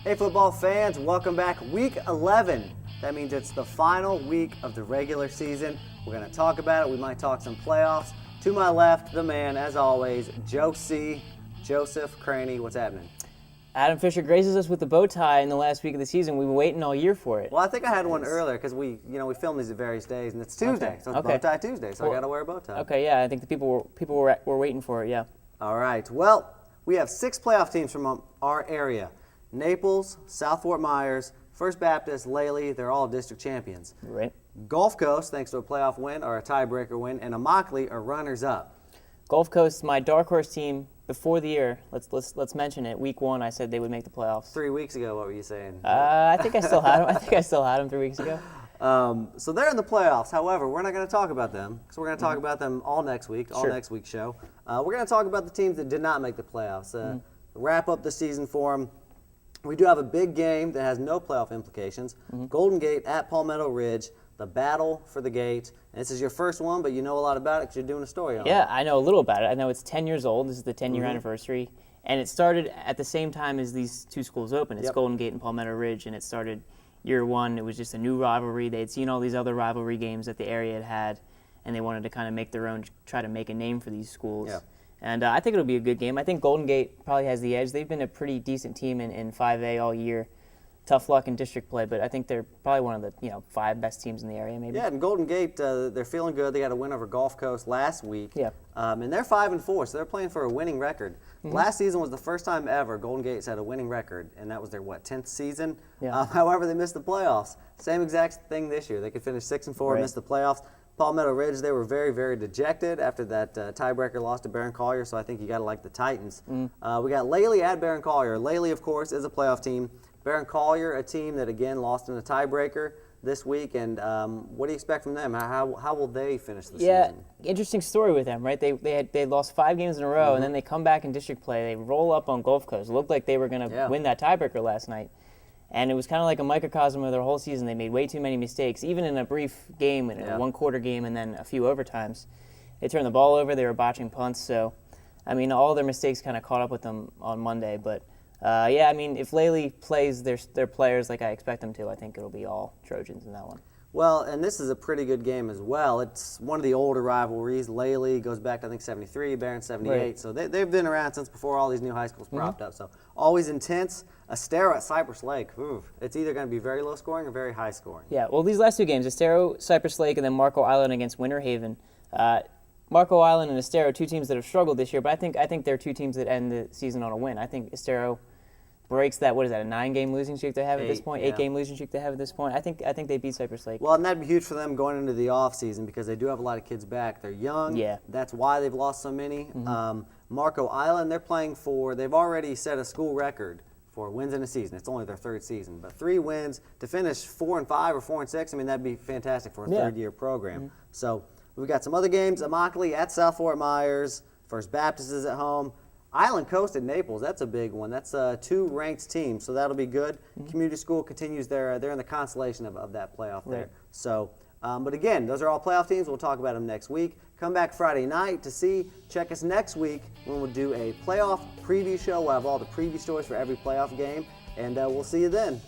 Hey football fans, welcome back. Week 11. That means it's the final week of the regular season. We're going to talk about it. We might talk some playoffs. To my left, the man, as always, Joseph Cranney. What's happening? Adam Fisher graces us with the bow tie in the last week of the season. We've been waiting all year for it. Well, I think I had one earlier because we film these at various days, and it's Tuesday, so it's Bow Tie Tuesday, so I got to wear a bow tie. Okay, yeah, I think the people were waiting for it, yeah. All right. Well, we have 6 playoff teams from our area. Naples, South Fort Myers, First Baptist, Lely, they're all district champions. Right. Gulf Coast, thanks to a playoff win or a tiebreaker win, and Immokalee are runners-up. Gulf Coast, my dark horse team before the year. Let's mention it. Week 1, I said they would make the playoffs. 3 weeks ago, what were you saying? I think I still had them. I think I still had them 3 weeks ago. So they're in the playoffs. However, we're not going to talk about them because we're going to talk about them all next week, next week's show. We're going to talk about the teams that did not make the playoffs. Wrap up the season for them. We do have a big game that has no playoff implications. Golden Gate at Palmetto Ridge, the battle for the gate. And this is your first one, but you know a lot about it because you're doing a story on it. Yeah, I know a little about it. I know it's 10 years old. This is the 10-year anniversary. And it started at the same time as these two schools opened. It's Golden Gate and Palmetto Ridge, and it started year 1. It was just a new rivalry. They had seen all these other rivalry games that the area had, and they wanted to kind of make their own, try to make a name for these schools. Yeah. And I think it'll be a good game. I think Golden Gate probably has the edge. They've been a pretty decent team in 5A all year. Tough luck in district play, but I think they're probably one of the 5 best teams in the area, maybe. Yeah, and Golden Gate, they're feeling good. They got a win over Gulf Coast last week. Yeah. And they're 5-4, so they're playing for a winning record. Last season was the first time ever Golden Gate's had a winning record, and that was their 10th season. Yeah. However, they missed the playoffs. Same exact thing this year. They could finish 6-4 and miss the playoffs. Palmetto Ridge, they were very, very dejected after that tiebreaker loss to Barron Collier, so I think you got to like the Titans. We got Lely at Barron Collier. Lely, of course, is a playoff team. Barron Collier, a team that, again, lost in a tiebreaker this week, and what do you expect from them? How will they finish the season? Yeah, interesting story with them, right? They lost 5 games in a row, and then they come back in district play. They roll up on Gulf Coast. It looked like they were going to win that tiebreaker last night. And it was kind of like a microcosm of their whole season. They made way too many mistakes, even in a brief game, in a one-quarter game, and then a few overtimes. They turned the ball over. They were botching punts. So, I mean, all their mistakes kind of caught up with them on Monday. But, yeah, I mean, if Lely plays their players like I expect them to, I think it'll be all Trojans in that one. Well, and this is a pretty good game as well. It's one of the older rivalries. Lely goes back, I think, 73, Barron 78. Right. So they've been around since before all these new high schools propped up. So always intense. Estero at Cypress Lake. It's either going to be very low scoring or very high scoring. Yeah, well, these last 2 games, Estero, Cypress Lake, and then Marco Island against Winter Haven. Marco Island and Estero, 2 teams that have struggled this year, but I think they're 2 teams that end the season on a win. I think Estero breaks that, what is that, a 9-game losing streak they have at this point? 8-game losing streak they have at this point. I think they beat Cypress Lake. Well, and that'd be huge for them going into the offseason because they do have a lot of kids back. They're young. Yeah. That's why they've lost so many. Marco Island, they've already set a school record for wins in a season. It's only their 3rd season, but 3 wins to finish 4-5 or 4-6. I mean, that'd be fantastic for a 3rd-year program. So we've got some other games. Immokalee at South Fort Myers. First Baptist is at home. Island Coast at Naples, that's a big one. That's 2 ranked teams, so that'll be good. Community School continues they're in the constellation of that playoff there. So, but again, those are all playoff teams. We'll talk about them next week. Come back Friday night to see. Check us next week when we'll do a playoff preview show. We'll have all the preview stories for every playoff game, and we'll see you then.